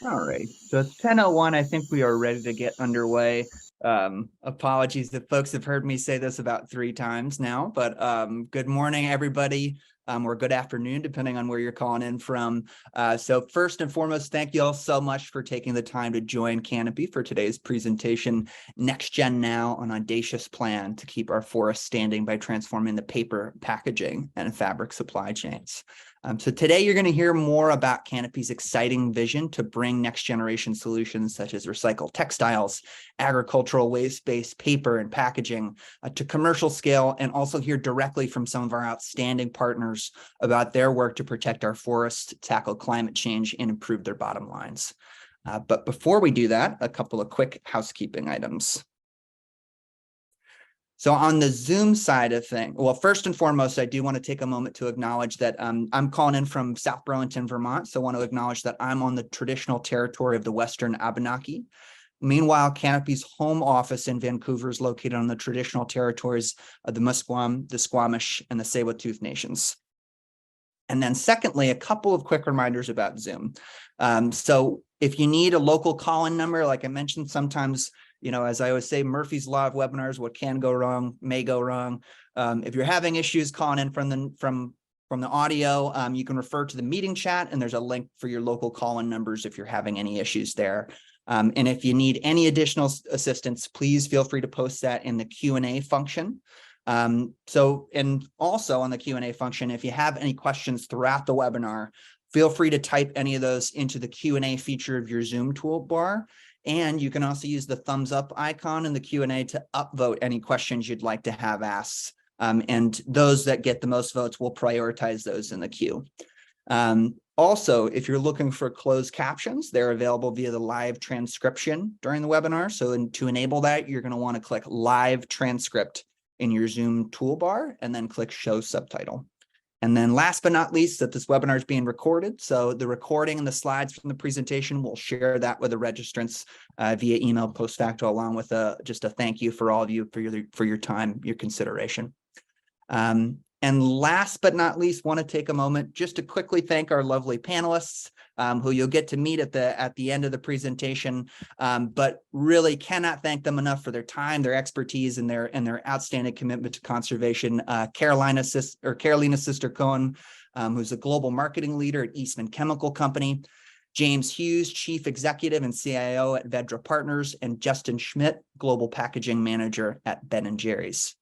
All right. So it's 10:01. I think we are ready to get underway. Apologies if folks have heard me say this about 3 times now, but good morning, everybody, or good afternoon, depending on where you're calling in from. So first and foremost, thank you all so much for taking the time to join Canopy for today's presentation, Next Gen Now, an audacious plan to keep our forests standing by transforming the paper, packaging, and fabric supply chains. So today you're going to hear more about Canopy's exciting vision to bring next generation solutions such as recycled textiles, agricultural waste-based paper and packaging to commercial scale, and also hear directly from some of our outstanding partners about their work to protect our forests, tackle climate change, and improve their bottom lines. But before we do that, a couple of quick housekeeping items. So on the Zoom side of things, well, first and foremost, I do want to take a moment to acknowledge that I'm calling in from South Burlington, Vermont. So I want to acknowledge that I'm on the traditional territory of the Western Abenaki. Meanwhile, Canopy's home office in Vancouver is located on the traditional territories of the Musqueam, the Squamish, and the Tsleil-Waututh nations. And then secondly, a couple of quick reminders about Zoom. So if you need a local call-in number, like I mentioned, sometimes, as I always say, Murphy's Law of webinars, what can go wrong may go wrong. If you're having issues calling in from the audio, you can refer to the meeting chat, and there's a link for your local call-in numbers if you're having any issues there. And if you need any additional assistance, please feel free to post that in the Q&A function. And also on the Q&A function, if you have any questions throughout the webinar, feel free to type any of those into the Q&A feature of your Zoom toolbar. And you can also use the thumbs up icon in the Q&A to upvote any questions you'd like to have asked. And those that get the most votes, will prioritize those in the queue. Also, if you're looking for closed captions, they're available via the live transcription during the webinar. So to enable that, you're going to want to click live transcript in your Zoom toolbar and then click show subtitle. And then last but not least, that this webinar is being recorded. So the recording and the slides from the presentation, we'll share that with the registrants via email post facto, along with just a thank you for all of you for your time, your consideration. And last but not least, want to take a moment just to quickly thank our lovely panelists, who you'll get to meet at the end of the presentation, but really cannot thank them enough for their time, their expertise, and their outstanding commitment to conservation. Carolina Sister-Cohen, who's a global marketing leader at Eastman Chemical Company, James Hughes, Chief Executive and CIO at Vedra Partners, and Justin Schmidt, Global Packaging Manager at Ben & Jerry's.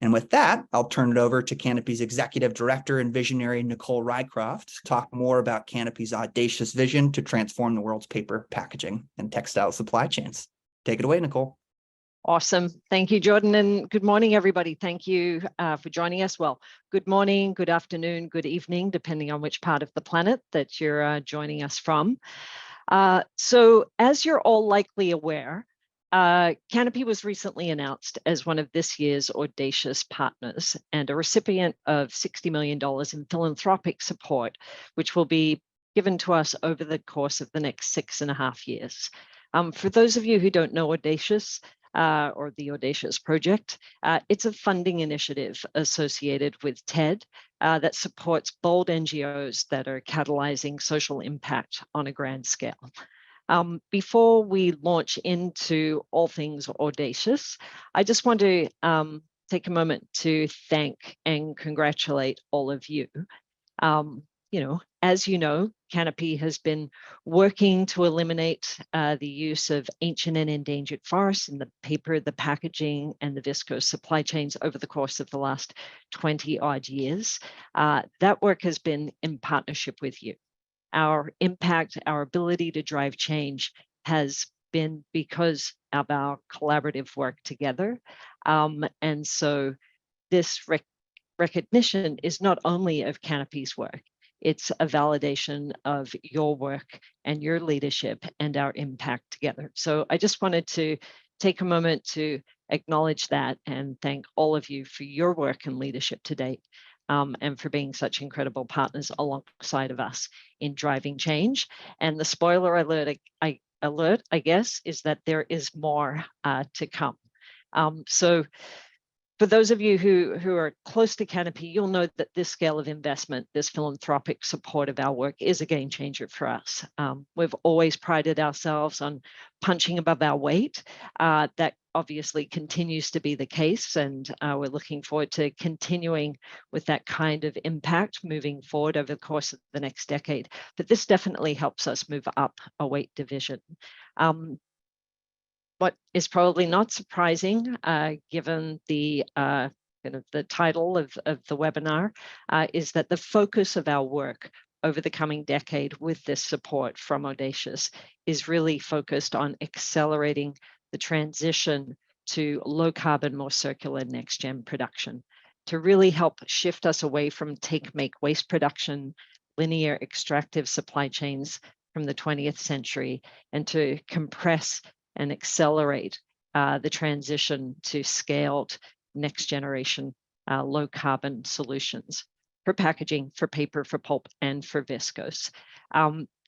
And with that, I'll turn it over to Canopy's Executive Director and Visionary, Nicole Rycroft, to talk more about Canopy's audacious vision to transform the world's paper, packaging, and textile supply chains. Take it away, Nicole. Awesome. Thank you, Jordan. And good morning, everybody. Thank you for joining us. Well, good morning, good afternoon, good evening, depending on which part of the planet that you're joining us from. So as you're all likely aware, Canopy was recently announced as one of this year's Audacious partners and a recipient of $60 million in philanthropic support, which will be given to us over the course of the next 6.5 years. For those of you who don't know Audacious, or the Audacious project, it's a funding initiative associated with TED that supports bold NGOs that are catalyzing social impact on a grand scale. Before we launch into all things Audacious, I just want to take a moment to thank and congratulate all of you. As you know, Canopy has been working to eliminate the use of ancient and endangered forests in the paper, the packaging, and the viscose supply chains over the course of the last 20-odd years. That work has been in partnership with you. Our impact, our ability to drive change has been because of our collaborative work together. And so this recognition is not only of Canopy's work, it's a validation of your work and your leadership and our impact together. So I just wanted to take a moment to acknowledge that and thank all of you for your work and leadership to date. And for being such incredible partners alongside of us in driving change. And the spoiler alert, I guess, is that there is more to come. So For those of you who are close to Canopy, you'll know that this scale of investment, this philanthropic support of our work is a game changer for us. We've always prided ourselves on punching above our weight. That obviously continues to be the case, and we're looking forward to continuing with that kind of impact moving forward over the course of the next decade. But this definitely helps us move up a weight division. What is probably not surprising, given the kind of the title of the webinar, is that the focus of our work over the coming decade with this support from Audacious is really focused on accelerating the transition to low carbon, more circular next gen production, to really help shift us away from take, make, waste production, linear extractive supply chains from the 20th century, and to compress and accelerate the transition to scaled next generation low carbon solutions for packaging, for paper, for pulp, and for viscose.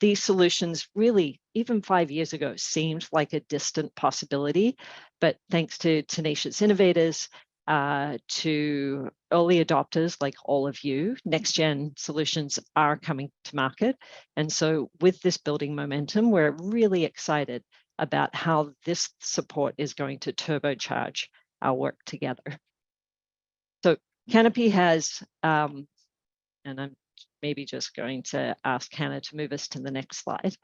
These solutions really, even 5 years ago, seemed like a distant possibility, but thanks to tenacious innovators, to early adopters like all of you, next gen solutions are coming to market. And so with this building momentum, we're really excited about how this support is going to turbocharge our work together. So Canopy has, and I'm maybe just going to ask Hannah to move us to the next slide.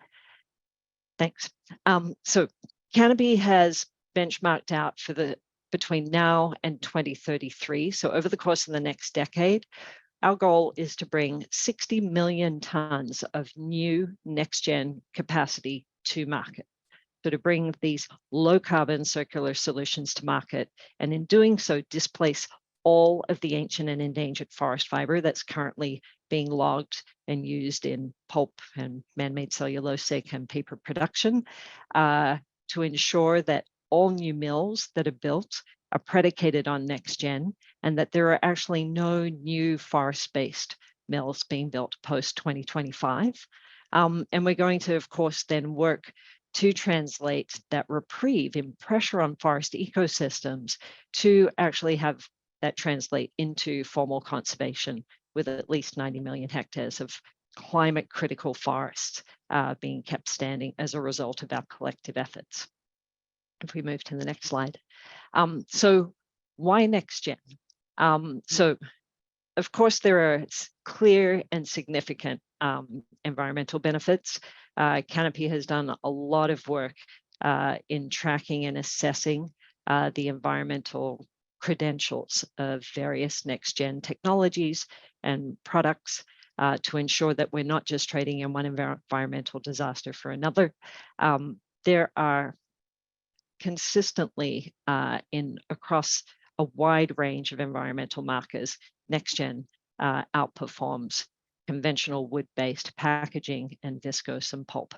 Thanks. So Canopy has benchmarked out for between now and 2033. So over the course of the next decade, our goal is to bring 60 million tons of new next-gen capacity to market. So to bring these low carbon circular solutions to market, and in doing so, displace all of the ancient and endangered forest fiber that's currently being logged and used in pulp and man-made cellulosic and paper production, to ensure that all new mills that are built are predicated on next gen, and that there are actually no new forest-based mills being built post 2025. And we're going to, of course, then work to translate that reprieve in pressure on forest ecosystems to actually have that translate into formal conservation with at least 90 million hectares of climate critical forests being kept standing as a result of our collective efforts. If we move to the next slide. So why next gen? So of course, there are clear and significant environmental benefits. Canopy has done a lot of work in tracking and assessing the environmental credentials of various next-gen technologies and products to ensure that we're not just trading in one environmental disaster for another. There are consistently across a wide range of environmental markers, next-gen outperforms conventional wood-based packaging and viscose and pulp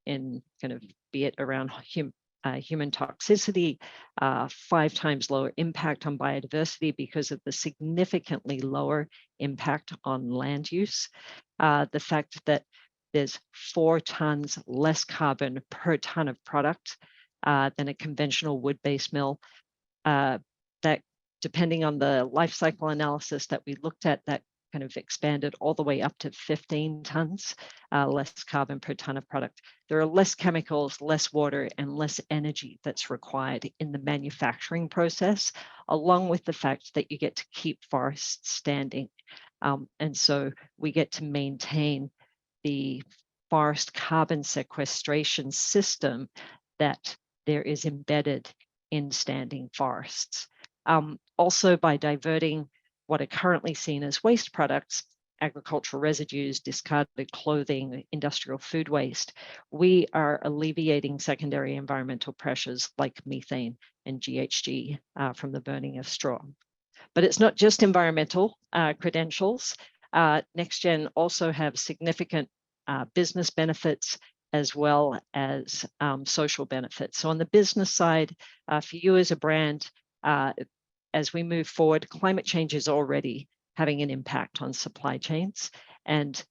in kind of, be it around human toxicity, 5 times lower impact on biodiversity because of the significantly lower impact on land use. The fact that there's 4 tons less carbon per ton of product than a conventional wood-based mill. That, depending on the life cycle analysis that we looked at, that kind of expanded all the way up to 15 tons less carbon per ton of product. There are less chemicals, less water, and less energy that's required in the manufacturing process, along with the fact that you get to keep forests standing. And so we get to maintain the forest carbon sequestration system that there is embedded in standing forests. Also, by diverting what are currently seen as waste products, agricultural residues, discarded clothing, industrial food waste, we are alleviating secondary environmental pressures like methane and GHG from the burning of straw. But it's not just environmental credentials. NextGen also have significant business benefits as well as social benefits. So on the business side, for you as a brand, as we move forward, climate change is already having an impact on supply chains, and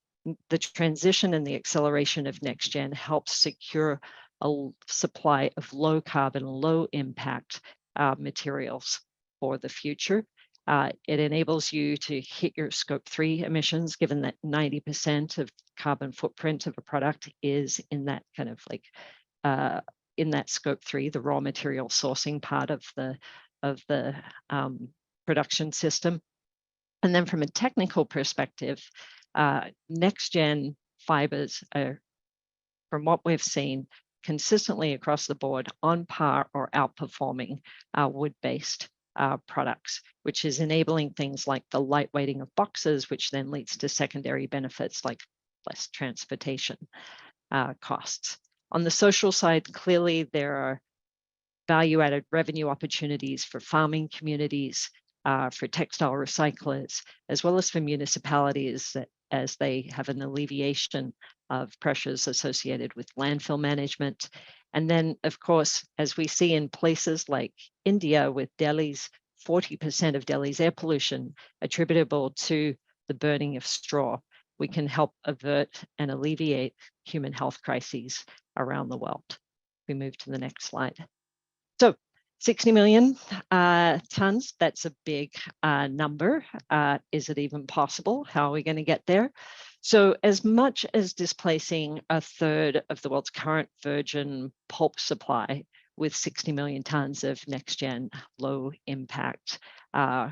the transition and the acceleration of NextGen helps secure a supply of low carbon, low impact materials for the future. It enables you to hit your scope 3 emissions, given that 90% of carbon footprint of a product is in that kind of like in that scope 3, the raw material sourcing part of the production system. And then from a technical perspective, next gen fibers are, from what we've seen, consistently across the board on par or outperforming wood-based products, which is enabling things like the lightweighting of boxes, which then leads to secondary benefits like less transportation costs. On the social side, clearly there are value-added revenue opportunities for farming communities, for textile recyclers, as well as for municipalities as they have an alleviation of pressures associated with landfill management. And then, of course, as we see in places like India with Delhi's 40% of Delhi's air pollution attributable to the burning of straw, we can help avert and alleviate human health crises around the world. We move to the next slide. So 60 million tons, that's a big number. Is it even possible? How are we going to get there? So as much as displacing a third of the world's current virgin pulp supply with 60 million tons of next-gen low impact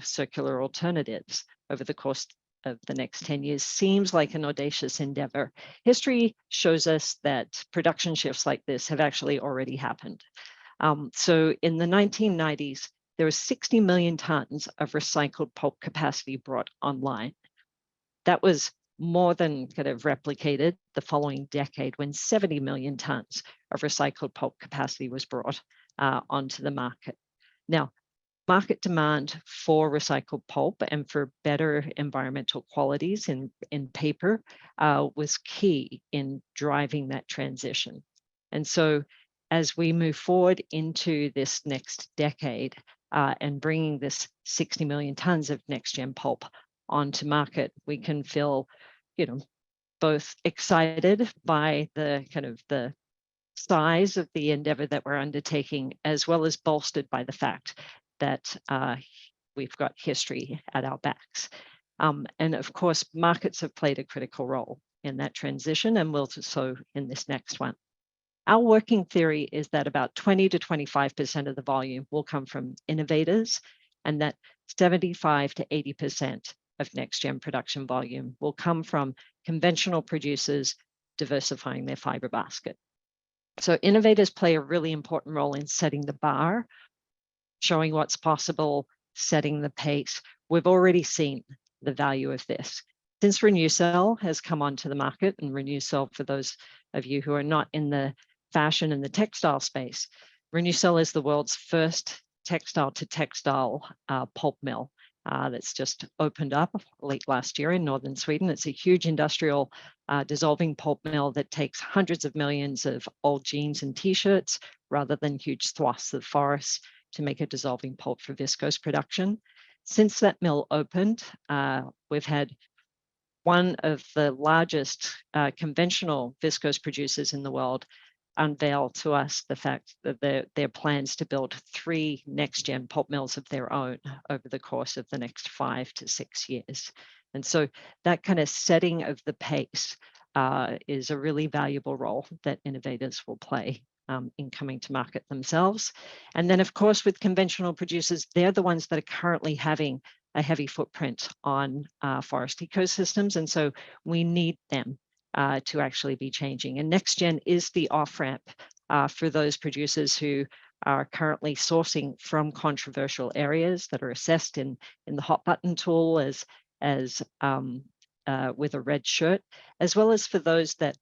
circular alternatives over the course of the next 10 years seems like an audacious endeavor. History shows us that production shifts like this have actually already happened. So in the 1990s, there was 60 million tons of recycled pulp capacity brought online. That was more than kind of replicated the following decade when 70 million tons of recycled pulp capacity was brought onto the market. Now, market demand for recycled pulp and for better environmental qualities in paper was key in driving that transition. And so as we move forward into this next decade and bringing this 60 million tons of next-gen pulp onto market, we can feel, both excited by the kind of the size of the endeavor that we're undertaking, as well as bolstered by the fact that we've got history at our backs. And of course, markets have played a critical role in that transition and will do so in this next one. Our working theory is that about 20 to 25% of the volume will come from innovators, and that 75 to 80% of next-gen production volume will come from conventional producers diversifying their fiber basket. So innovators play a really important role in setting the bar, showing what's possible, setting the pace. We've already seen the value of this. Since RenewCell has come onto the market, and RenewCell, for those of you who are not in the fashion and the textile space, RenewCell is the world's first textile-to-textile pulp mill that's just opened up late last year in northern Sweden. It's a huge industrial dissolving pulp mill that takes hundreds of millions of old jeans and t-shirts rather than huge swaths of forests to make a dissolving pulp for viscose production. Since that mill opened, we've had one of the largest conventional viscose producers in the world unveil to us the fact that their plans to build 3 next-gen pulp mills of their own over the course of the next 5 to 6 years. And so that kind of setting of the pace is a really valuable role that innovators will play in coming to market themselves. And then, of course, with conventional producers, they're the ones that are currently having a heavy footprint on forest ecosystems. And so we need them to actually be changing. And NextGen is the off-ramp for those producers who are currently sourcing from controversial areas that are assessed in the hot button tool as with a red shirt, as well as for those that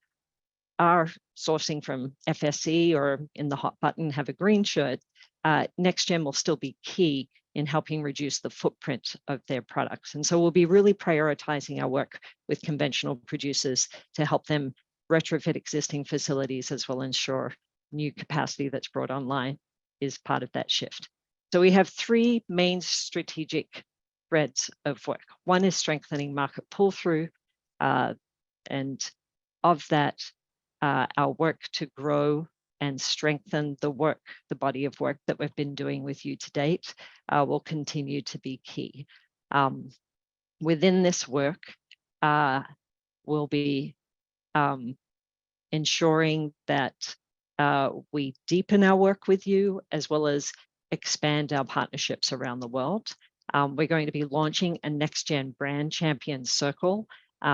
are sourcing from FSC or in the hot button have a green shirt. NextGen will still be key in helping reduce the footprint of their products. And so we'll be really prioritizing our work with conventional producers to help them retrofit existing facilities, as well ensure new capacity that's brought online is part of that shift. So we have 3 main strategic threads of work. One is strengthening market pull-through, and of that, our work to grow and strengthen the body of work that we've been doing with you to date will continue to be key. Within this work, we'll be ensuring that we deepen our work with you, as well as expand our partnerships around the world. We're going to be launching a Next Gen Brand Champion Circle,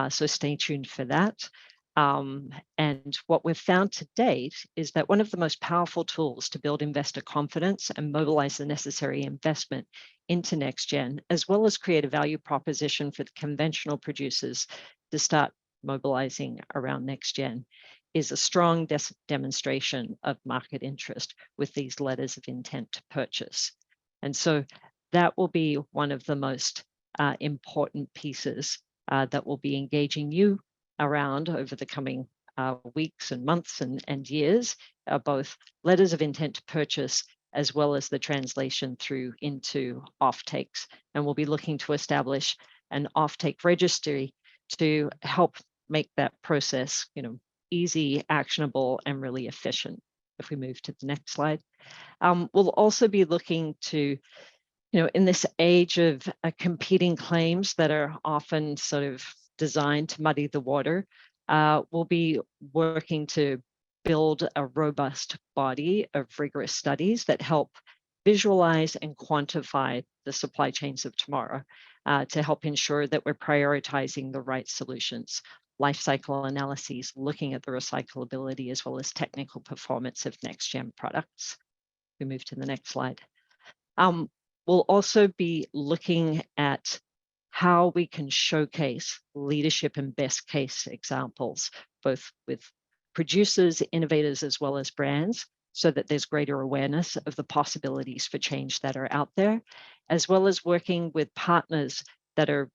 so stay tuned for that. And what we've found to date is that one of the most powerful tools to build investor confidence and mobilize the necessary investment into Next Gen, as well as create a value proposition for the conventional producers to start mobilizing around Next Gen, is a strong demonstration of market interest with these letters of intent to purchase. And so that will be one of the most important pieces that will be engaging you around over the coming weeks and months and years, both letters of intent to purchase as well as the translation through into offtakes. And we'll be looking to establish an offtake registry to help make that process, easy, actionable, and really efficient. If we move to the next slide. We'll also be looking to, in this age of competing claims that are often sort of designed to muddy the water, we'll be working to build a robust body of rigorous studies that help visualize and quantify the supply chains of tomorrow to help ensure that we're prioritizing the right solutions. Life cycle analyses, looking at the recyclability as well as technical performance of Next Gen products. We move to the next slide. We'll also be looking at how we can showcase leadership and best case examples, both with producers, innovators, as well as brands, so that there's greater awareness of the possibilities for change that are out there, as well as working with partners that are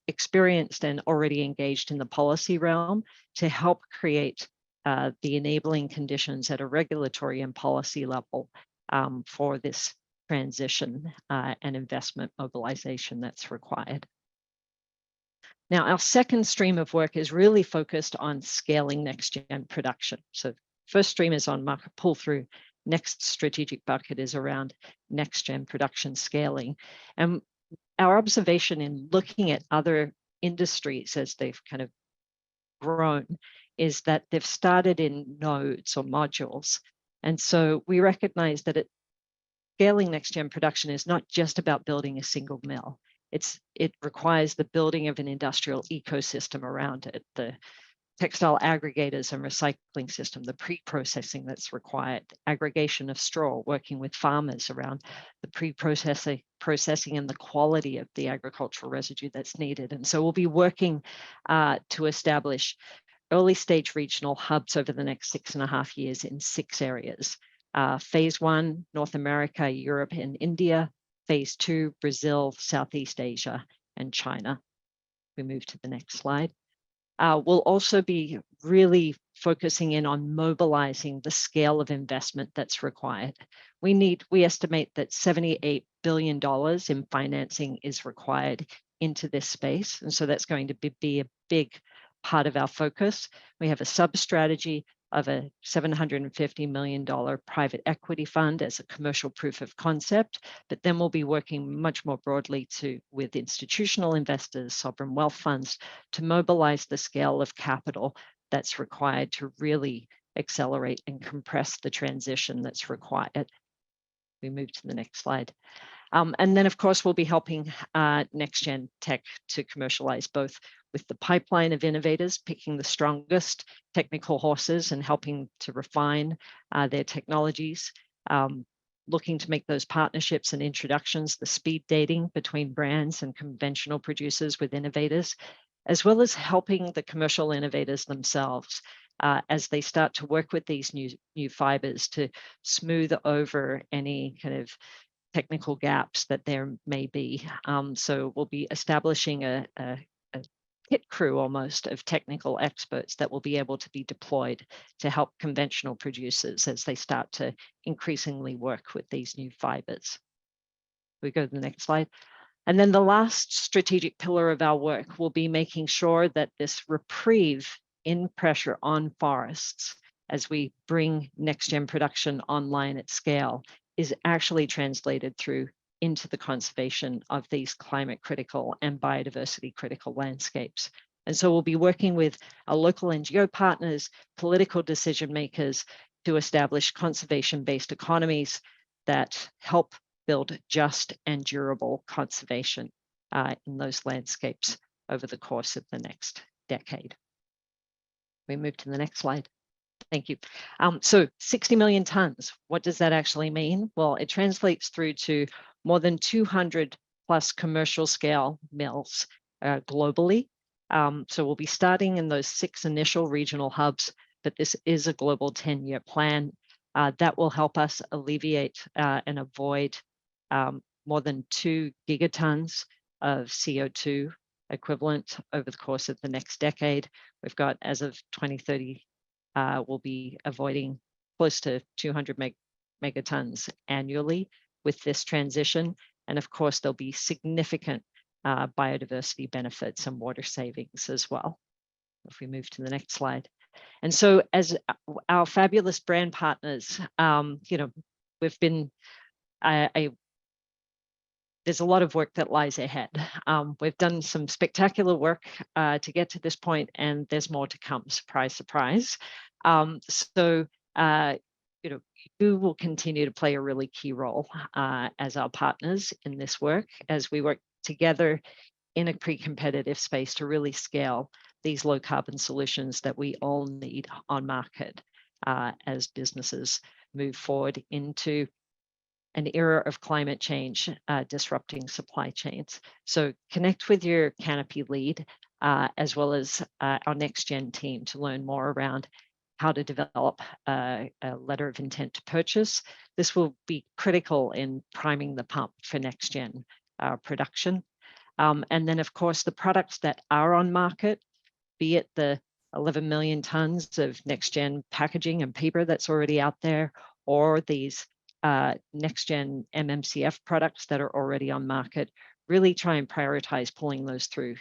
experienced and already engaged in the policy realm to help create the enabling conditions at a regulatory and policy level for this transition and investment mobilization that's required. Now, our second stream of work is really focused on scaling Next Gen production. So first stream is on market pull-through. Next strategic bucket is around Next Gen production scaling. And our observation in looking at other industries as they've kind of grown is that they've started in nodes or modules. And so we recognize that scaling Next Gen production is not just about building a single mill. It requires the building of an industrial ecosystem around it, the textile aggregators and recycling system, the pre-processing that's required, aggregation of straw, working with farmers around the processing and the quality of the agricultural residue that's needed. And so we'll be working to establish early stage regional hubs over the next 6.5 years in 6 areas. Phase 1, North America, Europe, and India. Phase 2, Brazil, Southeast Asia, and China. We move to the next slide. We'll also be really focusing in on mobilizing the scale of investment that's required. We estimate that $78 billion in financing is required into this space. And so that's going to be a big part of our focus. We have a sub-strategy of a $750 million private equity fund as a commercial proof of concept, but then we'll be working much more broadly with institutional investors, sovereign wealth funds, to mobilize the scale of capital that's required to really accelerate and compress the transition that's required. We move to the next slide. And then, of course, we'll be helping Next Gen Tech to commercialize both with the pipeline of innovators, picking the strongest technical horses and helping to refine their technologies, looking to make those partnerships and introductions, the speed dating between brands and conventional producers with innovators, as well as helping the commercial innovators themselves as they start to work with these new fibers to smooth over any kind of technical gaps that there may be. So we'll be establishing a pit crew almost of technical experts that will be able to be deployed to help conventional producers as they start to increasingly work with these new fibers. We go to the next slide. And then the last strategic pillar of our work will be making sure that this reprieve in pressure on forests as we bring next-gen production online at scale is actually translated through into the conservation of these climate critical and biodiversity critical landscapes. And so we'll be working with our local NGO partners, political decision makers to establish conservation-based economies that help build just and durable conservation in those landscapes over the course of the next decade. We move to the next slide. Thank you. So 60 million tons, what does that actually mean? Well, it translates through to more than 200 plus commercial scale mills globally. So we'll be starting in those 6 initial regional hubs, but this is a global 10-year plan that will help us alleviate and avoid more than 2 gigatons of CO2 equivalent over the course of the next decade. We've got, as of 2030, we'll be avoiding close to 200 megatons annually with this transition. And of course, there'll be significant biodiversity benefits and water savings as well. If we move to the next slide. And so as our fabulous brand partners, we've been, there's a lot of work that lies ahead. We've done some spectacular work to get to this point, and there's more to come, surprise, surprise. You will continue to play a really key role as our partners in this work as we work together in a pre-competitive space to really scale these low carbon solutions that we all need on market as businesses move forward into an era of climate change disrupting supply chains. So connect with your Canopy lead as well as our next gen team to learn more around how to develop a letter of intent to purchase. This will be critical in priming the pump for next gen production. And then of course, the products that are on market, be it the 11 million tons of next gen packaging and paper that's already out there, or these next gen MMCF products that are already on market, really try and prioritize pulling those through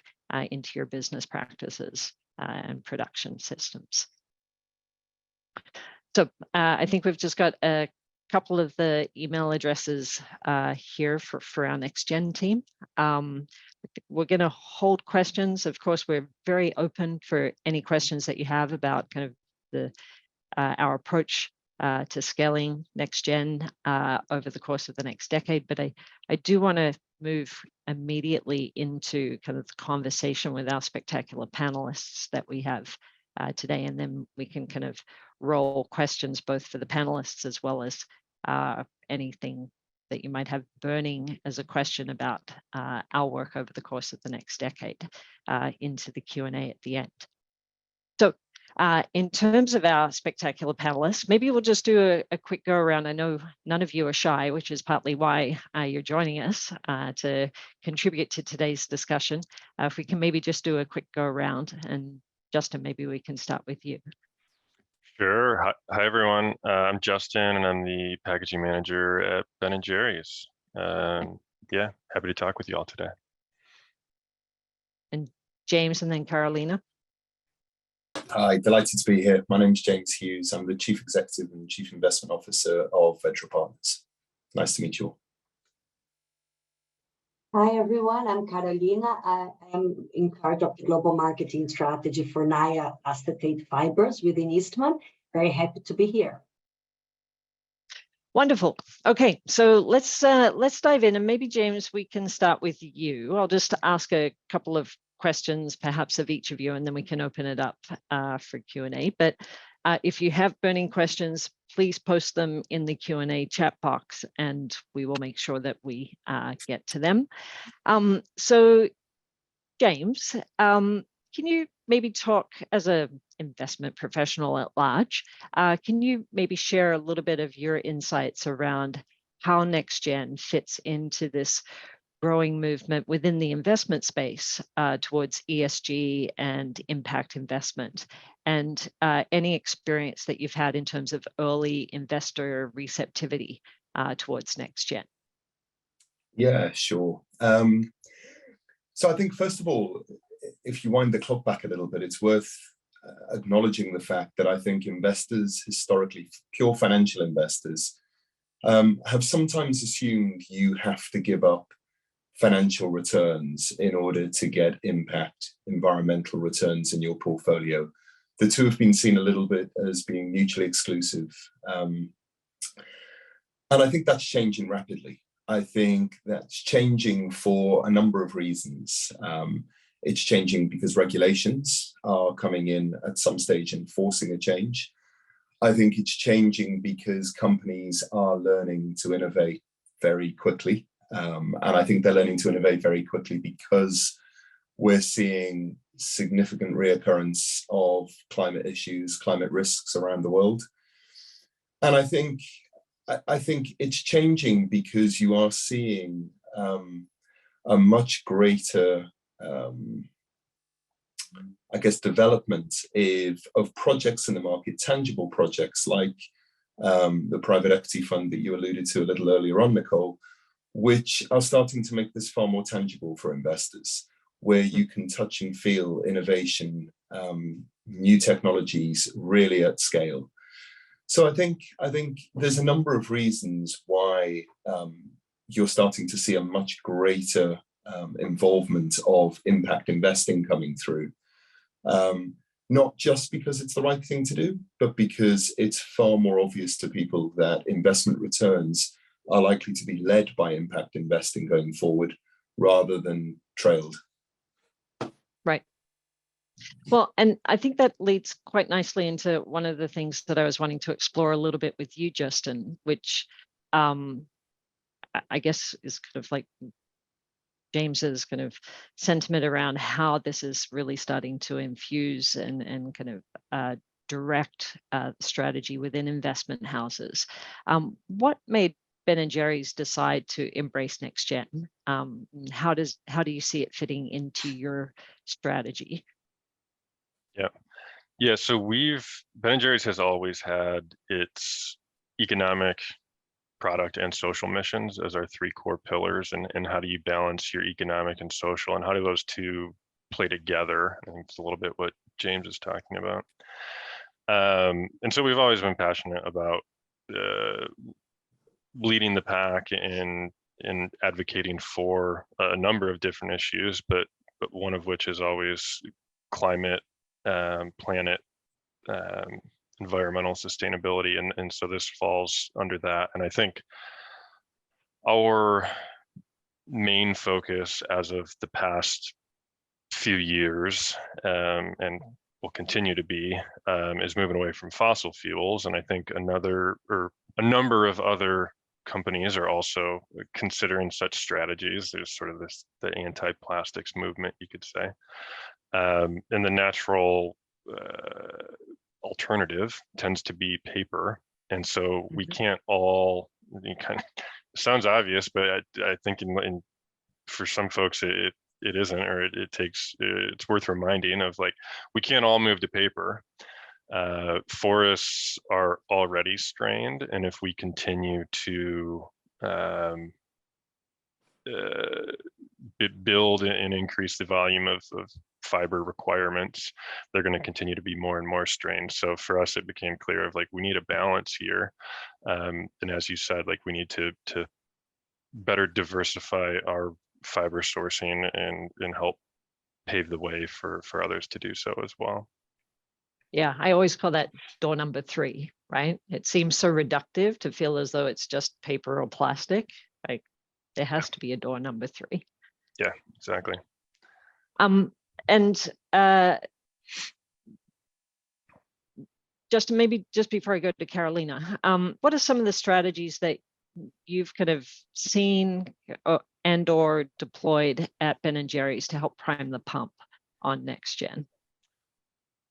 into your business practices and production systems. So I think we've just got a couple of the email addresses here for our next gen team. We're going to hold questions. Of course, we're very open for any questions that you have about kind of the our approach to scaling next gen over the course of the next decade. But I do want to move immediately into kind of the conversation with our spectacular panelists that we have today, and then we can kind of roll questions both for the panelists as well as anything that you might have burning as a question about our work over the course of the next decade into the Q&A at the end. So in terms of our spectacular panelists, maybe we'll just do a quick go around. I know none of you are shy, which is partly why you're joining us to contribute to today's discussion. If we can maybe just do a quick go around, and Justin, maybe we can start with you. Sure. Hi, everyone. I'm Justin, and I'm the packaging manager at Ben & Jerry's. Yeah, happy to talk with you all today. And James, and then Carolina. Hi, delighted to be here. My name is James Hughes. I'm the Chief Executive and Chief Investment Officer of Vedra Partners. Nice to meet you all. Hi, everyone. I'm Carolina. I am in charge of the global marketing strategy for Naya acetate fibres within Eastman. Very happy to be here. Wonderful. Okay, so let's dive in, and maybe James, we can start with you. I'll just ask a couple of questions, perhaps of each of you, and then we can open it up for Q&A. But if you have burning questions, please post them in the Q&A chat box, and we will make sure that we get to them. So, James, can you maybe talk as an investment professional at large? Can you maybe share a little bit of your insights around how NextGen fits into this growing movement within the investment space towards ESG and impact investment, and any experience that you've had in terms of early investor receptivity towards NextGen? Yeah, sure. So I think, first of all, if you wind the clock back a little bit, it's worth acknowledging the fact that I think investors, historically pure financial investors, have sometimes assumed you have to give up financial returns in order to get impact environmental returns in your portfolio. The two have been seen a little bit as being mutually exclusive. And I think that's changing rapidly. I think that's changing for a number of reasons. It's changing because regulations are coming in at some stage and forcing a change. I think it's changing because companies are learning to innovate very quickly. And I think they're learning to innovate very quickly because we're seeing significant reoccurrence of climate issues, climate risks around the world. And I think it's changing because you are seeing a much greater, I guess, development of projects in the market, tangible projects like the private equity fund that you alluded to a little earlier on, Nicole, which are starting to make this far more tangible for investors, where you can touch and feel innovation, new technologies really at scale. So I think there's a number of reasons why you're starting to see a much greater involvement of impact investing coming through. Not just because it's the right thing to do, but because it's far more obvious to people that investment returns are likely to be led by impact investing going forward rather than trailed. Right. Well, and I think that leads quite nicely into one of the things that I was wanting to explore a little bit with you, Justin, which I guess is kind of like James's kind of sentiment around how this is really starting to infuse and kind of direct strategy within investment houses. What made Ben & Jerry's decide to embrace next gen? How do you see it fitting into your strategy? Yeah. So Ben & Jerry's has always had its economic, product, and social missions as our three core pillars. And how do you balance your economic and social, and how do those two play together? I think it's a little bit what James is talking about. And so we've always been passionate about leading the pack in advocating for a number of different issues, but one of which is always climate, planet, environmental sustainability, and so this falls under that. And I think our main focus as of the past few years, and will continue to be, is moving away from fossil fuels. And I think a number of other companies are also considering such strategies. There's sort of the anti-plastics movement, you could say. And the natural alternative tends to be paper. And so we can't all, sounds obvious, but I think for some folks it isn't, or it's worth reminding of, like, we can't all move to paper. Forests are already strained, and if we continue to build and increase the volume of fiber requirements, they're going to continue to be more and more strained. So for us, it became clear of, like, we need a balance here. And as you said, like, we need to better diversify our fiber sourcing and help pave the way for others to do so as well. Yeah, I always call that door number 3, right? It seems so reductive to feel as though it's just paper or plastic. Like, there has to be a door number 3. Yeah, exactly. And Justin, maybe just before I go to Carolina, what are some of the strategies that you've kind of seen and or deployed at Ben & Jerry's to help prime the pump on next gen?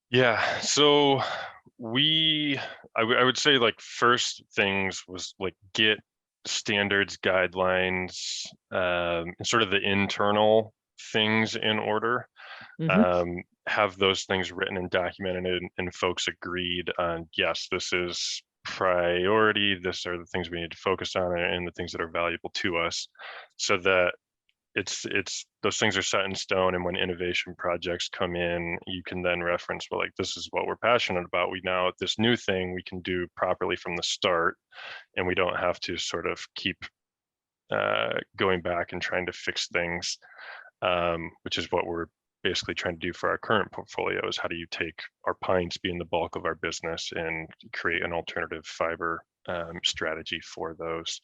Yeah, so I would say, like, first things was, like, get standards, guidelines, and sort of the internal things in order. Have those things written and documented, and folks agreed on, yes, this is priority, this are the things we need to focus on, and the things that are valuable to us, so that it's those things are set in stone, and when innovation projects come in, you can then reference, well, like, this is what we're passionate about. We now, this new thing we can do properly from the start, and we don't have to sort of keep going back and trying to fix things, which is what we're basically trying to do for our current portfolio. Is how do you take our pines being the bulk of our business and create an alternative fiber strategy for those.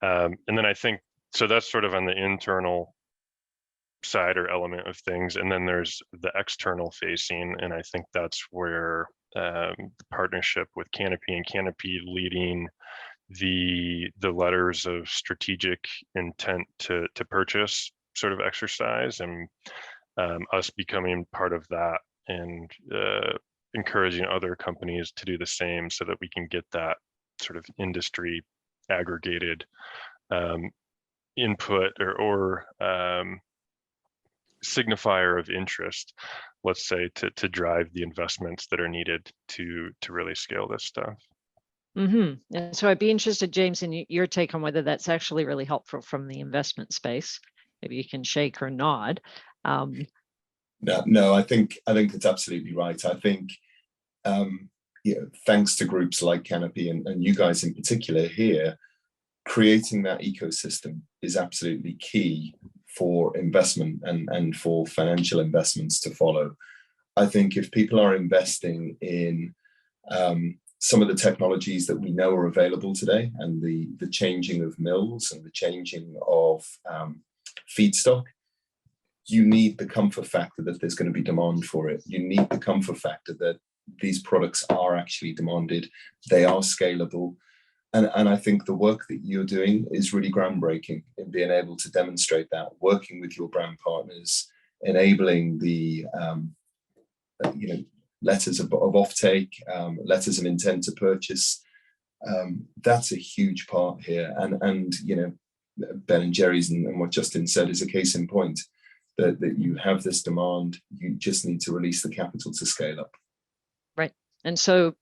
And then I think, so that's sort of on the internal side or element of things. And then there's the external facing. And I think that's where the partnership with Canopy, and Canopy leading the letters of strategic intent to purchase sort of exercise, and us becoming part of that, and encouraging other companies to do the same, so that we can get that sort of industry aggregated input or signifier of interest, let's say, to drive the investments that are needed to really scale this stuff. Mm-hmm. And so I'd be interested, James, in your take on whether that's actually really helpful from the investment space. Maybe you can shake or nod. No, I think it's absolutely right. I think thanks to groups like Canopy and you guys in particular here, creating that ecosystem is absolutely key for investment and for financial investments to follow. I think if people are investing in some of the technologies that we know are available today, and the changing of mills and the changing of feedstock, you need the comfort factor that there's going to be demand for it. You need the comfort factor that these products are actually demanded, they are scalable. And I think the work that you're doing is really groundbreaking in being able to demonstrate that, working with your brand partners, enabling the letters of offtake, letters of intent to purchase. That's a huge part here. And Ben and Jerry's and what Justin said is a case in point, that you have this demand, you just need to release the capital to scale up. Right. And so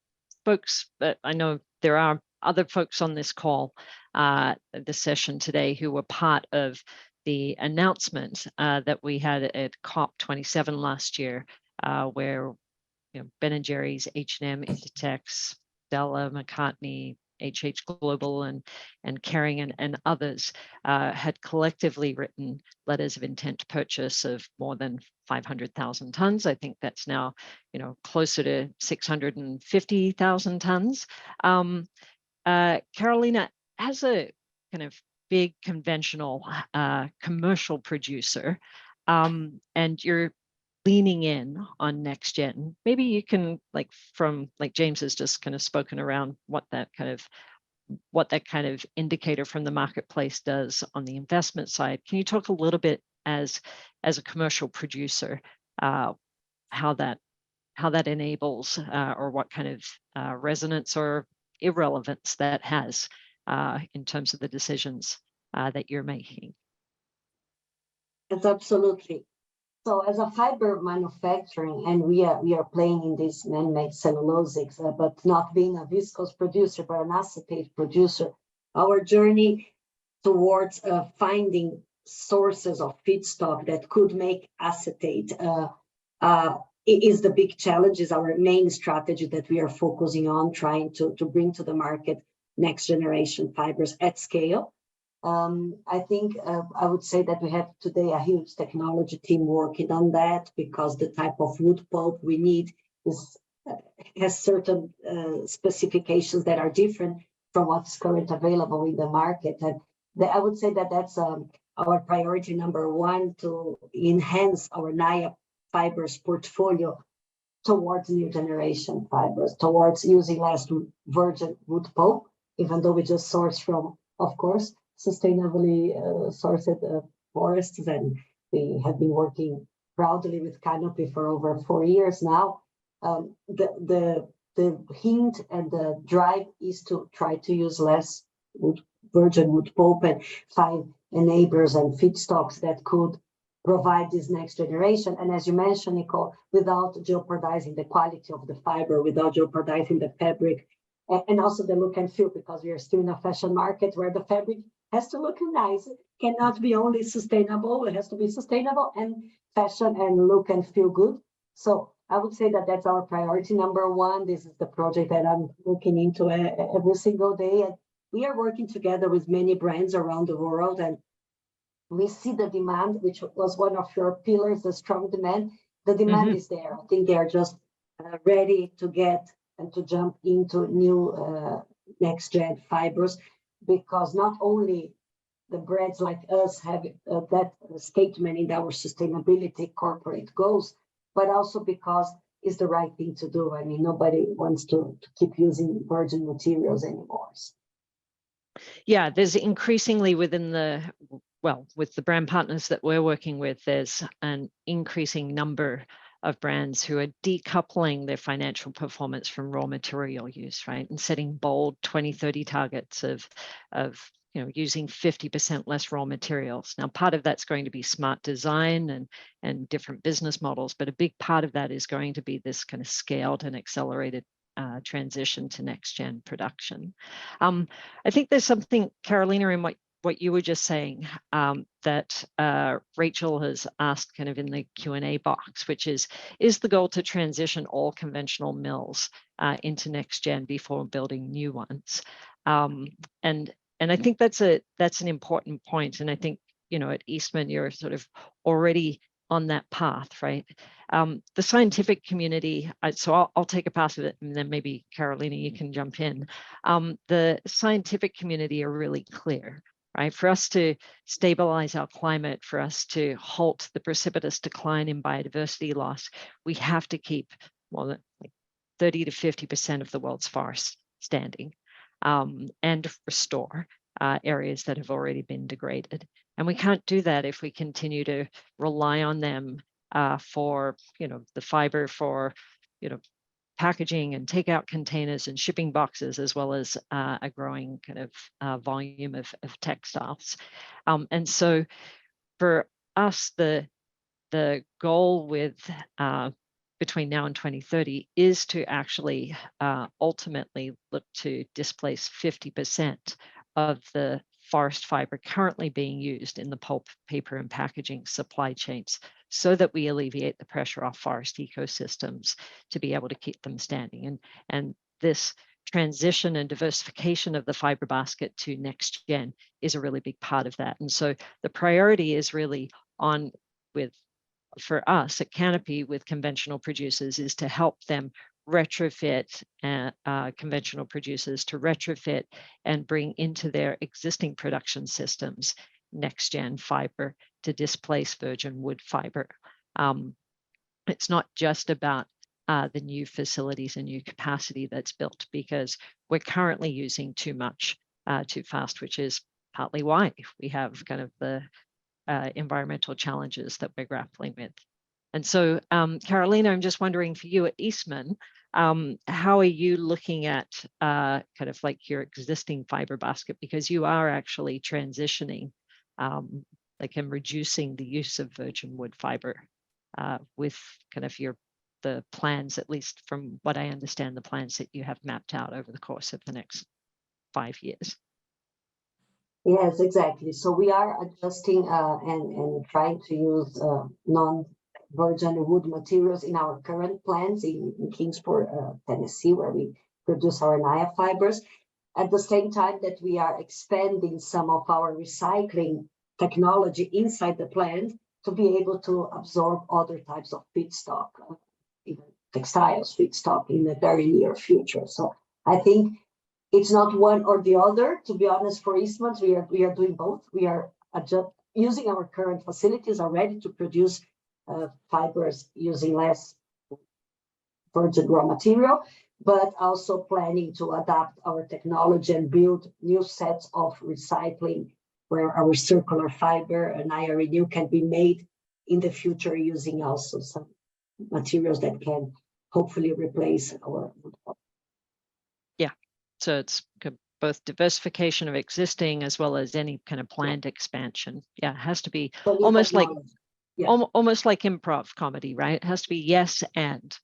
folks, I know there are other folks on this call, this session today, who were part of the announcement that we had at COP27 last year, where Ben & Jerry's, H&M, Inditex, Stella McCartney, HH Global, and Kering and others had collectively written letters of intent to purchase of more than 500,000 tons. I think that's now, closer to 650,000 tons. Carolina, as a kind of big conventional commercial producer, and you're leaning in on next gen, maybe you can, like James has just kind of spoken around what that kind of indicator from the marketplace does on the investment side. Can you talk a little bit as a commercial producer, how that enables or what kind of resonance or irrelevance that has in terms of the decisions that you're making? Yes, absolutely. So as a fiber manufacturing, and we are playing in this man-made cellulosics, but not being a viscose producer, but an acetate producer, our journey towards finding sources of feedstock that could make acetate is the big challenge, is our main strategy that we are focusing on, trying to bring to the market next generation fibers at scale. I think I would say that we have today a huge technology team working on that, because the type of wood pulp we need has certain specifications that are different from what's currently available in the market. And I would say that that's our priority number one, to enhance our Naia fibers portfolio towards new generation fibers, towards using less virgin wood pulp, even though we just source from, of course, sustainably sourced forests, and we have been working proudly with Canopy for over 4 years now. The hint and the drive is to try to use less virgin wood pulp and find enablers and feedstocks that could provide this next generation. And as you mentioned, Nicole, without jeopardizing the quality of the fiber, without jeopardizing the fabric, and also the look and feel, because we are still in a fashion market where the fabric has to look nice. It cannot be only sustainable. It has to be sustainable and fashion and look and feel good. So I would say that that's our priority number one. This is the project that I'm looking into every single day. And we are working together with many brands around the world, and we see the demand, which was one of your pillars, the strong demand. The demand is there. I think they are just ready to get and to jump into new next gen fibers, because not only the brands like us have that statement in our sustainability corporate goals, but also because it's the right thing to do. I mean, nobody wants to keep using virgin materials anymore. Yeah, there's increasingly within the, well, with the brand partners that we're working with, there's an increasing number of brands who are decoupling their financial performance from raw material use, right? And setting bold 2030 targets of using 50% less raw materials. Now, part of that's going to be smart design and different business models, but a big part of that is going to be this kind of scaled and accelerated transition to next gen production. I think there's something, Carolina, in what you were just saying that Rachel has asked kind of in the Q&A box, which is the goal to transition all conventional mills into next gen before building new ones? And I think that's an important point. And I think, at Eastman, you're sort of already on that path, right? The scientific community, so I'll take a pass of it, and then maybe Carolina, you can jump in. The scientific community are really clear, right? For us to stabilize our climate, for us to halt the precipitous decline in biodiversity loss, we have to keep more than 30 to 50% of the world's forests standing, and restore areas that have already been degraded. And we can't do that if we continue to rely on them for, the fiber for, packaging and takeout containers and shipping boxes, as well as a growing kind of volume of textiles. And so for us, the goal with between now and 2030 is to actually ultimately look to displace 50% of the forest fiber currently being used in the pulp, paper, and packaging supply chains, so that we alleviate the pressure off forest ecosystems to be able to keep them standing. And this transition and diversification of the fiber basket to next gen is a really big part of that. And so the priority is really on for us at Canopy with conventional producers is to help them retrofit conventional producers to retrofit and bring into their existing production systems next gen fiber to displace virgin wood fiber. It's not just about the new facilities and new capacity that's built, because we're currently using too much too fast, which is partly why we have kind of the environmental challenges that we're grappling with. And so, Carolina, I'm just wondering for you at Eastman, how are you looking at kind of like your existing fiber basket, because you are actually transitioning and reducing the use of virgin wood fiber with kind of the plans, at least from what I understand, the plans that you have mapped out over the course of the next 5 years. Yes, exactly. So we are adjusting and trying to use non-virgin wood materials in our current plants in Kingsport, Tennessee, where we produce our Naya fibers. At the same time that we are expanding some of our recycling technology inside the plant to be able to absorb other types of feedstock, even textiles feedstock in the very near future. So I think it's not one or the other. To be honest, for Eastman, we are doing both. We are using our current facilities already to produce fibers using less virgin raw material, but also planning to adapt our technology and build new sets of recycling where our circular fiber and Naya Renew can be made in the future using also some materials that can hopefully replace our. Yeah, so it's both diversification of existing as well as any kind of planned expansion. Yeah, it has to be almost like improv comedy, right? It has to be yes and.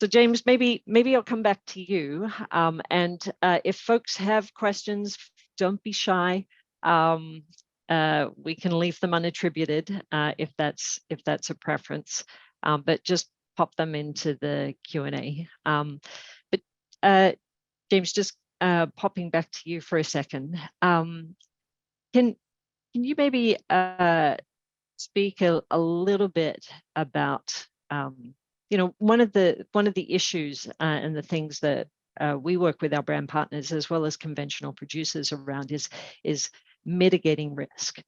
So James, maybe I'll come back to you. And if folks have questions, don't be shy. We can leave them unattributed if that's a preference, but just pop them into the Q&A. But James, just popping back to you for a second. Can you maybe speak a little bit about one of the issues and the things that we work with our brand partners as well as conventional producers around is mitigating risk.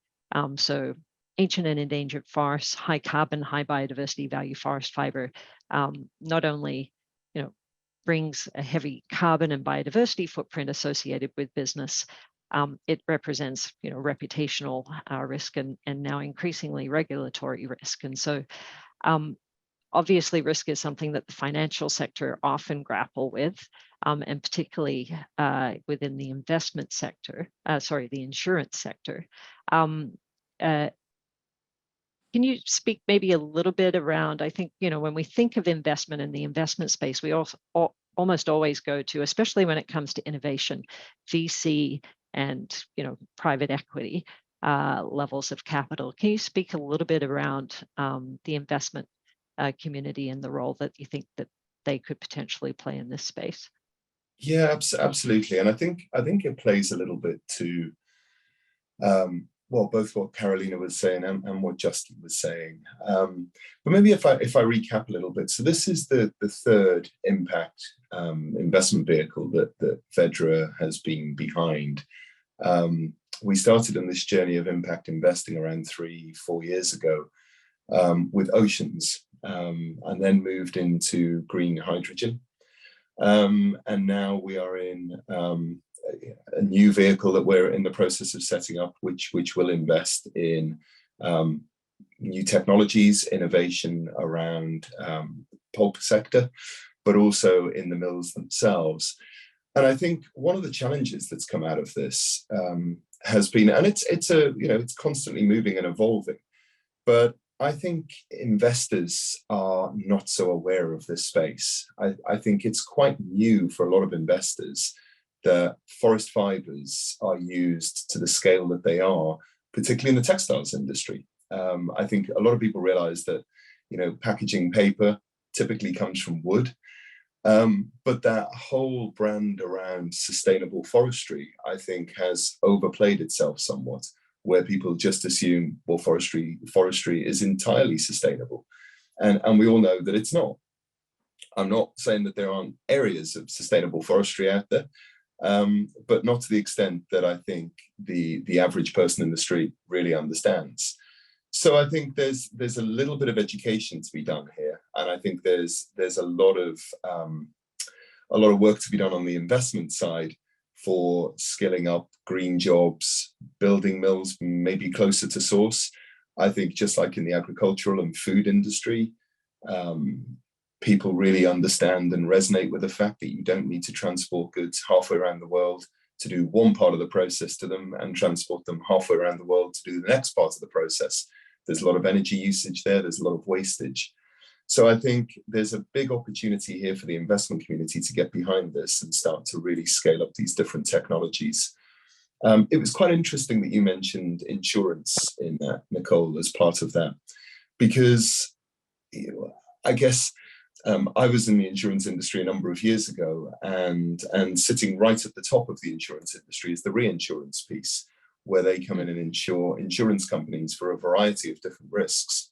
So ancient and endangered forests, high carbon, high biodiversity value forest fiber, not only brings a heavy carbon and biodiversity footprint associated with business, it represents reputational risk and now increasingly regulatory risk. And so obviously risk is something that the financial sector often grapple with, and particularly within the investment sector, the insurance sector. Can you speak maybe a little bit around, I think, when we think of investment in the investment space, we also almost always go to, especially when it comes to innovation, VC and, private equity levels of capital. Can you speak a little bit around the investment community and the role that you think that they could potentially play in this space? Yeah, absolutely. And I think it plays a little bit to, well, both what Carolina was saying and what Justin was saying. But maybe if I recap a little bit. So this is the third impact investment vehicle that Vedra has been behind. We started on this journey of impact investing around 3-4 years ago with oceans, and then moved into green hydrogen. And now we are in a new vehicle that we're in the process of setting up, which will invest in new technologies, innovation around pulp sector, but also in the mills themselves. And I think one of the challenges that's come out of this has been, and it's constantly moving and evolving, but I think investors are not so aware of this space. I think it's quite new for a lot of investors that forest fibres are used to the scale that they are, particularly in the textiles industry. I think a lot of people realize that, packaging paper typically comes from wood, but that whole brand around sustainable forestry, I think, has overplayed itself somewhat, where people just assume, well, forestry is entirely sustainable. And we all know that it's not. I'm not saying that there aren't areas of sustainable forestry out there, but not to the extent that I think the average person in the street really understands. So I think there's a little bit of education to be done here, and I think there's a lot of work to be done on the investment side for skilling up green jobs, building mills maybe closer to source. I think just like in the agricultural and food industry, people really understand and resonate with the fact that you don't need to transport goods halfway around the world to do one part of the process to them and transport them halfway around the world to do the next part of the process. There's a lot of energy usage there, there's a lot of wastage. So I think there's a big opportunity here for the investment community to get behind this and start to really scale up these different technologies. It was quite interesting that you mentioned insurance in that, Nicole, as part of that, because I guess I was in the insurance industry a number of years ago, and sitting right at the top of the insurance industry is the reinsurance piece, where they come in and insure insurance companies for a variety of different risks.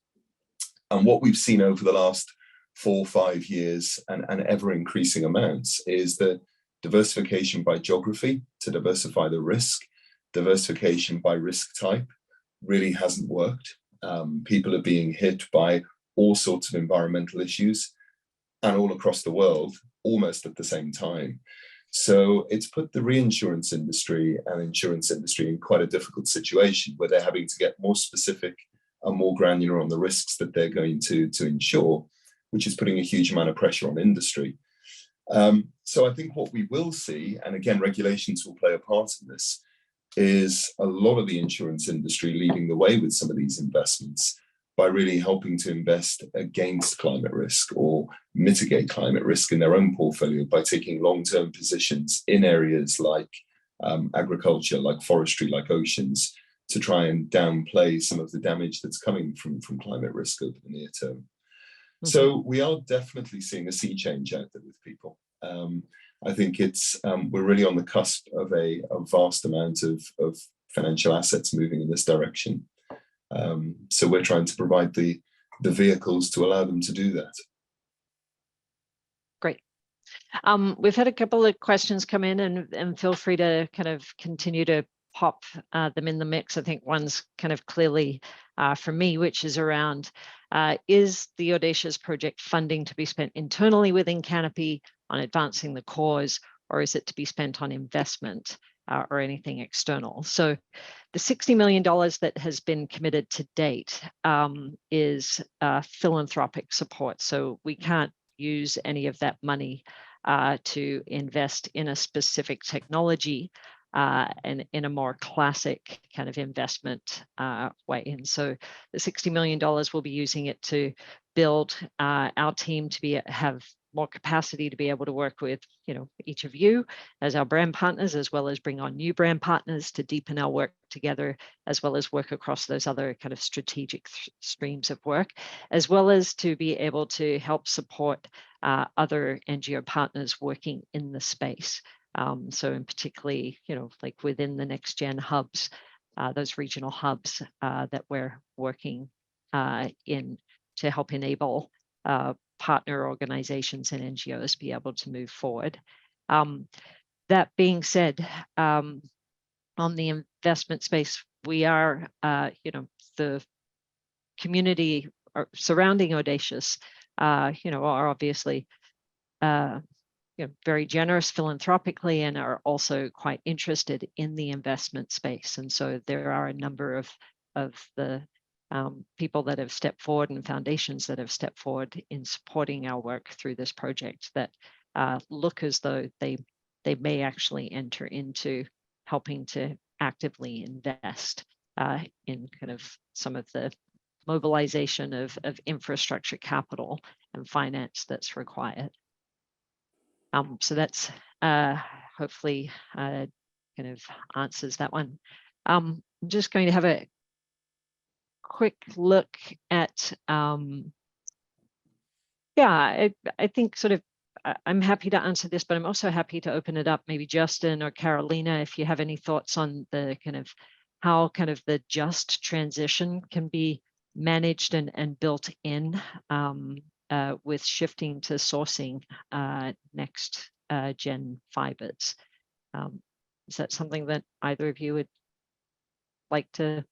And what we've seen over the last 4 or 5 years and ever increasing amounts is that diversification by geography to diversify the risk, diversification by risk type really hasn't worked. People are being hit by all sorts of environmental issues and all across the world almost at the same time. So it's put the reinsurance industry and insurance industry in quite a difficult situation where they're having to get more specific and more granular on the risks that they're going to insure, which is putting a huge amount of pressure on industry. So I think what we will see, and again, regulations will play a part in this, is a lot of the insurance industry leading the way with some of these investments by really helping to invest against climate risk or mitigate climate risk in their own portfolio by taking long-term positions in areas like agriculture, like forestry, like oceans, to try and downplay some of the damage that's coming from climate risk over the near term. Mm-hmm. So we are definitely seeing a sea change out there with people. I think it's we're really on the cusp of a vast amount of financial assets moving in this direction. So we're trying to provide the vehicles to allow them to do that. Great. We've had a couple of questions come in, and feel free to kind of continue to pop them in the mix. I think one's kind of clearly for me, which is around, is the Audacious project funding to be spent internally within Canopy on advancing the cause, or is it to be spent on investment or anything external? So the $60 million that has been committed to date is philanthropic support. So we can't use any of that money to invest in a specific technology and in a more classic kind of investment way. And so the $60 million, we'll be using it to build our team to have more capacity to be able to work with, each of you as our brand partners, as well as bring on new brand partners to deepen our work together, as well as work across those other kind of strategic streams of work, as well as to be able to help support other NGO partners working in the space. So in particularly, like within the next gen hubs, those regional hubs that we're working in to help enable partner organizations and NGOs be able to move forward. That being said, on the investment space, we are, the community surrounding Audacious, are obviously very generous philanthropically and are also quite interested in the investment space. And so there are a number of the people that have stepped forward and foundations that have stepped forward in supporting our work through this project that look as though they may actually enter into helping to actively invest in kind of some of the mobilization of infrastructure capital and finance that's required. So that's hopefully kind of answers that one. I'm just going to have a quick look at, I think sort of, I'm happy to answer this, but I'm also happy to open it up. Maybe Justin or Carolina, if you have any thoughts on the kind of how kind of the just transition can be managed and built in with shifting to sourcing next gen fibers. Is that something that either of you would like to?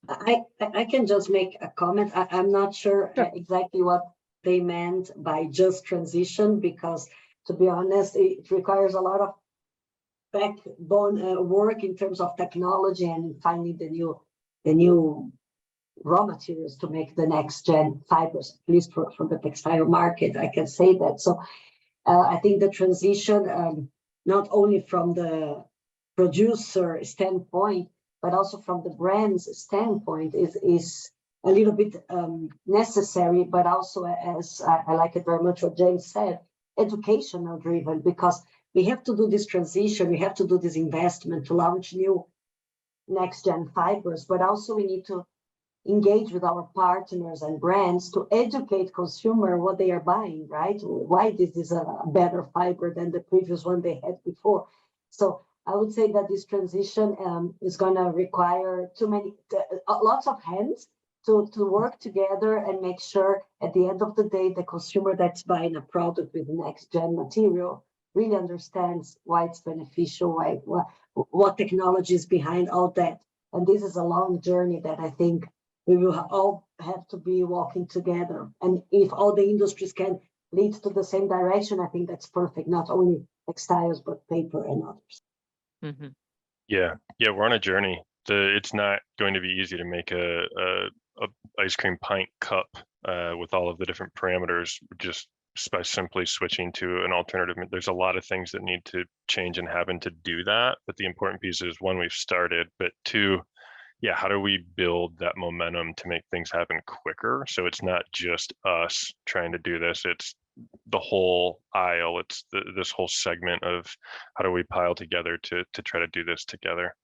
I can just make a comment. I'm not sure exactly what they meant by just transition, because to be honest, it requires a lot of backbone work in terms of technology and finding the new raw materials to make the next gen fibers, at least for the textile market, I can say that. So I think the transition, not only from the producer standpoint, but also from the brand's standpoint, is a little bit necessary, but also, as I like it very much what James said, educational driven, because we have to do this transition, we have to do this investment to launch new next gen fibers, but also we need to engage with our partners and brands to educate consumer what they are buying, right? Why this is a better fiber than the previous one they had before. So I would say that this transition is going to require lots of hands to work together and make sure at the end of the day, the consumer that's buying a product with next gen material really understands why it's beneficial, what technology is behind all that. And this is a long journey that I think we will all have to be walking together. And if all the industries can lead to the same direction, I think that's perfect, not only textiles, but paper and others. Mm-hmm. Yeah, we're on a journey. It's not going to be easy to make a ice cream pint cup with all of the different parameters just by simply switching to an alternative. There's a lot of things that need to change and happen to do that. But the important piece is, one, we've started, but two, how do we build that momentum to make things happen quicker? So it's not just us trying to do this, it's the whole aisle. It's this whole segment of how do we pile together to try to do this together.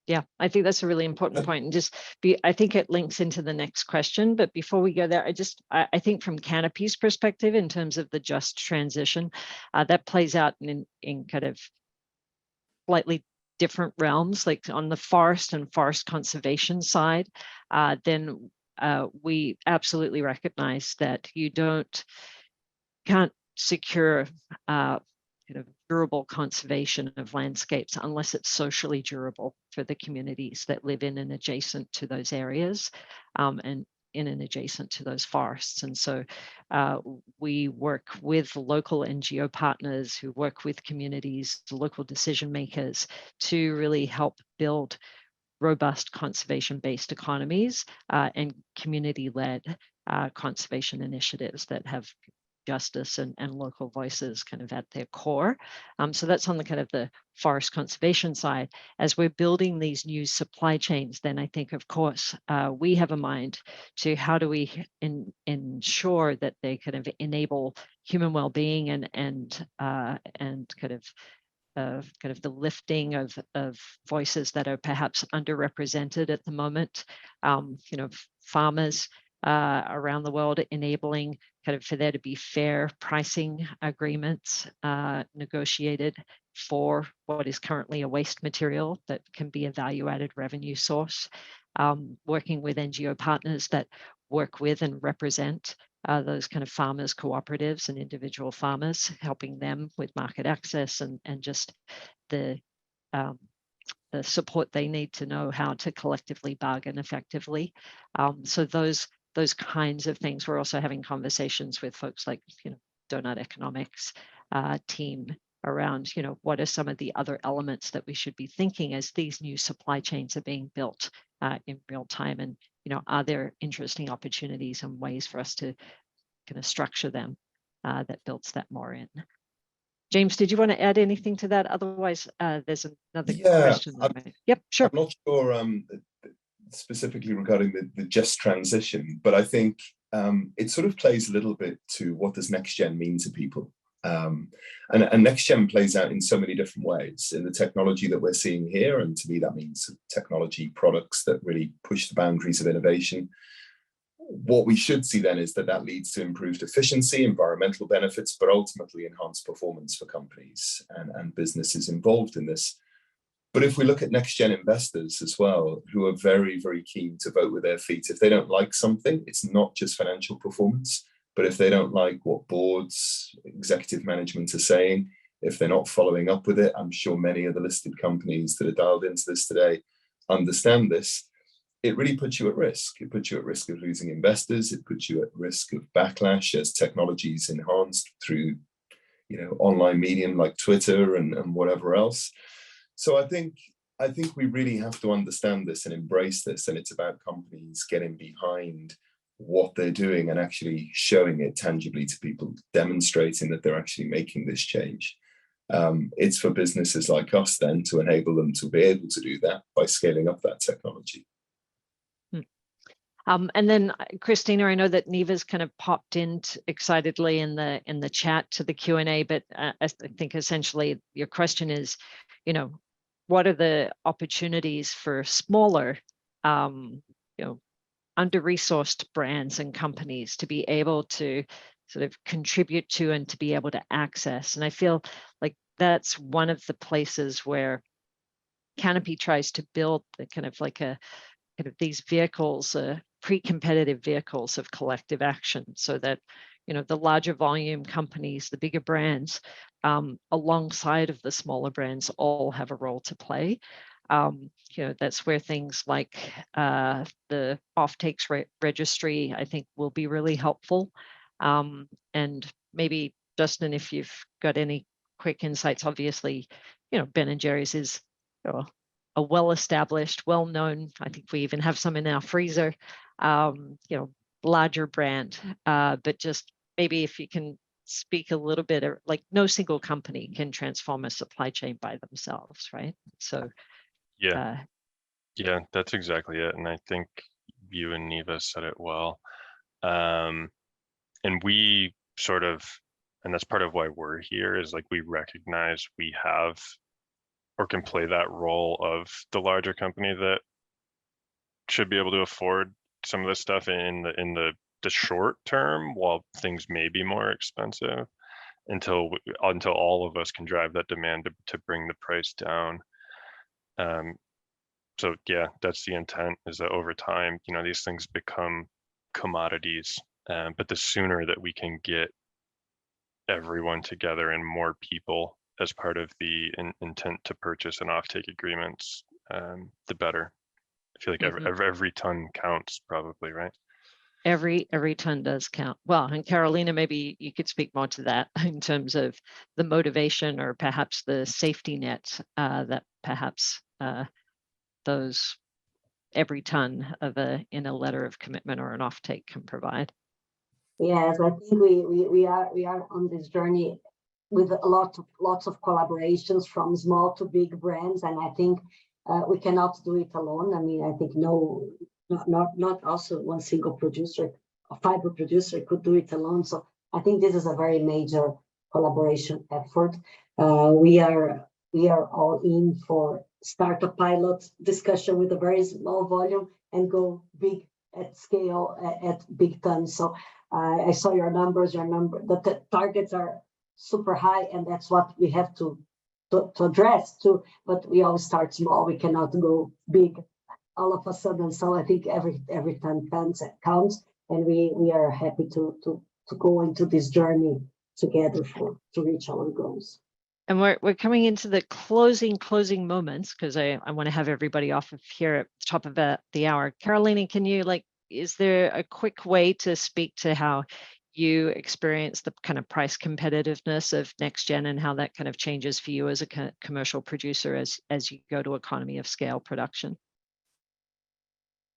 Yeah, I think that's a really important point. And I think it links into the next question. But before we go there, I think from Canopy's perspective, in terms of the just transition, that plays out in kind of slightly different realms. Like on the forest and forest conservation side, then we absolutely recognize that you can't secure kind of durable conservation of landscapes unless it's socially durable for the communities that live in and adjacent to those areas, and in and adjacent to those forests. And so we work with local NGO partners who work with communities, local decision makers, to really help build robust conservation-based economies and community-led conservation initiatives that have justice and local voices kind of at their core. So that's on the kind of the forest conservation side. As we're building these new supply chains, then I think, of course, we have a mind to how do we ensure that they kind of enable human well-being and kind of the lifting of voices that are perhaps underrepresented at the moment. Farmers around the world, enabling kind of for there to be fair pricing agreements negotiated for what is currently a waste material that can be a value-added revenue source. Working with NGO partners that work with and represent those kind of farmers, cooperatives and individual farmers, helping them with market access and just the support they need to know how to collectively bargain effectively. So those kinds of things. We're also having conversations with folks like, Donut Economics team around, what are some of the other elements that we should be thinking as these new supply chains are being built in real time, and are there interesting opportunities and ways for us to kind of structure them that builds that more in. James, did you want to add anything to that? Otherwise, there's another question. Yep, sure. I'm not sure specifically regarding the just transition, but I think it sort of plays a little bit to what does next gen mean to people. And next gen plays out in so many different ways in the technology that we're seeing here. And to me, that means technology products that really push the boundaries of innovation. What we should see then is that leads to improved efficiency, environmental benefits, but ultimately enhanced performance for companies and businesses involved in this. But if we look at next gen investors as well, who are very, very keen to vote with their feet, if they don't like something, it's not just financial performance, but if they don't like what boards, executive management are saying, if they're not following up with it, I'm sure many of the listed companies that are dialed into this today understand this. It really puts you at risk. It puts you at risk of losing investors. It puts you at risk of backlash as technology is enhanced through, online medium like Twitter and whatever else. So I think we really have to understand this and embrace this. And it's about companies getting behind what they're doing and actually showing it tangibly to people, demonstrating that they're actually making this change. It's for businesses like us then to enable them to be able to do that by scaling up that technology. And then Christina, I know that Neva's kind of popped in excitedly in the chat to the Q&A, but I think essentially your question is, what are the opportunities for smaller, under-resourced brands and companies to be able to sort of contribute to and to be able to access? And I feel like that's one of the places where Canopy tries to build the kind of like these vehicles, pre-competitive vehicles of collective action, so that the larger volume companies, the bigger brands, alongside of the smaller brands, all have a role to play. That's where things like the offtakes registry, I think, will be really helpful. And maybe Justin, if you've got any quick insights, obviously, Ben & Jerry's is a well-established, well-known, I think we even have some in our freezer, larger brand, but just maybe if you can speak a little bit, like no single company can transform a supply chain by themselves, right? So yeah, that's exactly it. And I think you and Neva said it well. And we sort of, and that's part of why we're here, is like we recognize we have or can play that role of the larger company that should be able to afford some of this stuff in the short term, while things may be more expensive, until all of us can drive that demand to bring the price down. So yeah, that's the intent, is that over time, you know, these things become commodities, but the sooner that we can get everyone together and more people as part of the intent to purchase and offtake agreements, the better. I feel like every ton counts, probably, right? Every ton does count. Well, and Carolina, maybe you could speak more to that in terms of the motivation or perhaps the safety net that perhaps those every ton of in a letter of commitment or an offtake can provide. Yes, I think we are on this journey with lots of collaborations from small to big brands, and I think we cannot do it alone. I mean, I think not also one single producer, a fiber producer could do it alone. So I think this is a very major collaboration effort. We are all in for start a pilot discussion with a very small volume and go big at scale at big tons. So I saw your numbers. The targets are super high, and that's what we have to address too. But we always start small. We cannot go big all of a sudden. So I think every ton counts, and we are happy to go into this journey together to reach our goals. And we're coming into the closing moments, because I want to have everybody off of here at the top of the hour. Carolina, can you, is there a quick way to speak to how you experience the kind of price competitiveness of next gen and how that kind of changes for you as a commercial producer as you go to economy of scale production?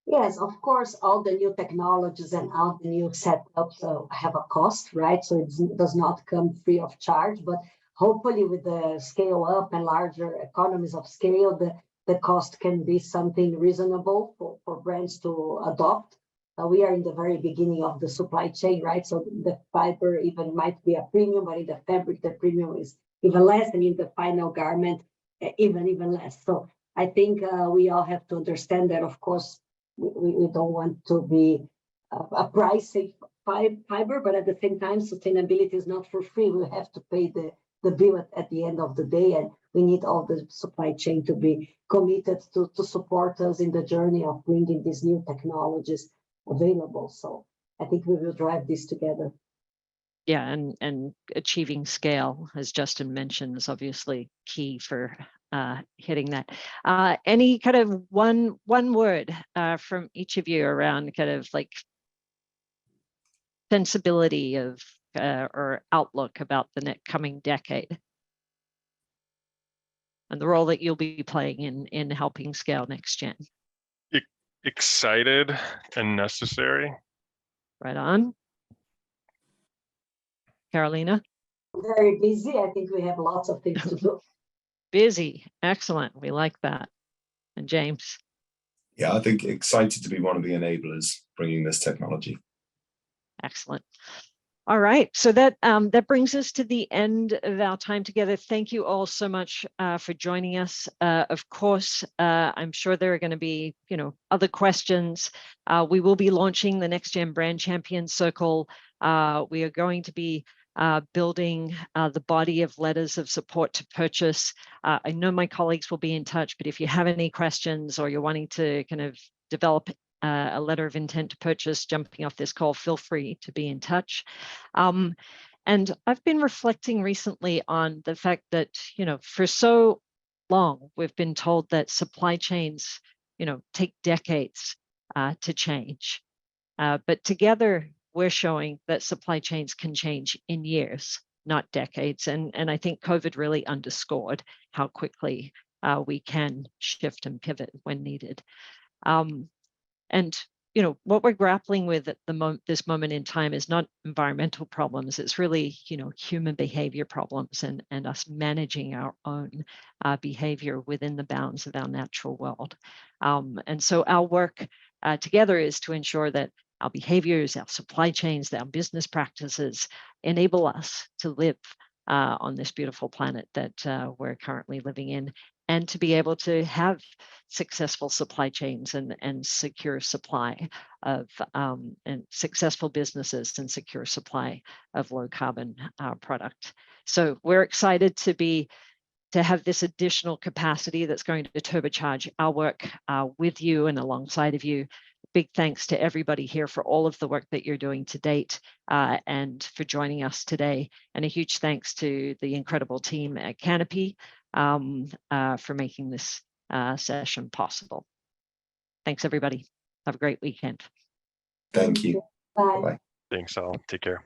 Yes, of course, all the new technologies and all the new setups have a cost, right? So it does not come free of charge, but hopefully with the scale up and larger economies of scale, the cost can be something reasonable for brands to adopt. We are in the very beginning of the supply chain, right? So the fiber even might be a premium, but in the fabric, the premium is even less, and in the final garment, even less. So I think we all have to understand that, of course, we don't want to be a pricey fiber, but at the same time, sustainability is not for free. We have to pay the bill at the end of the day, and we need all the supply chain to be committed to support us in the journey of bringing these new technologies available. So I think we will drive this together. Yeah, and achieving scale, as Justin mentioned, is obviously key for hitting that. Any kind of one word from each of you around kind of like sensibility of or outlook about the next coming decade and the role that you'll be playing in helping scale next gen? Excited and necessary. Right on. Carolina? Very busy. I think we have lots of things to do. Busy. Excellent. We like that. And James? Yeah, I think excited to be one of the enablers bringing this technology. Excellent. All right, so that brings us to the end of our time together. Thank you all so much for joining us. Of course, I'm sure there are going to be, other questions. We will be launching the Next Gen Brand Champion Circle. We are going to be building the body of letters of support to purchase. I know my colleagues will be in touch, but if you have any questions or you're wanting to kind of develop a letter of intent to purchase jumping off this call, feel free to be in touch. And I've been reflecting recently on the fact that, for so long, we've been told that supply chains, take decades to change. But together, we're showing that supply chains can change in years, not decades. And I think COVID really underscored how quickly we can shift and pivot when needed. And what we're grappling with at this moment in time is not environmental problems. It's really, human behavior problems and us managing our own behavior within the bounds of our natural world. And so our work together is to ensure that our behaviors, our supply chains, our business practices enable us to live on this beautiful planet that we're currently living in, and to be able to have successful supply chains and secure supply of and successful businesses and secure supply of low carbon product. So we're excited to have this additional capacity that's going to turbocharge our work with you and alongside of you. Big thanks to everybody here for all of the work that you're doing to date and for joining us today. And a huge thanks to the incredible team at Canopy for making this session possible. Thanks, everybody. Have a great weekend. Thank you. Bye. Bye-bye. Thanks, Al. Take care.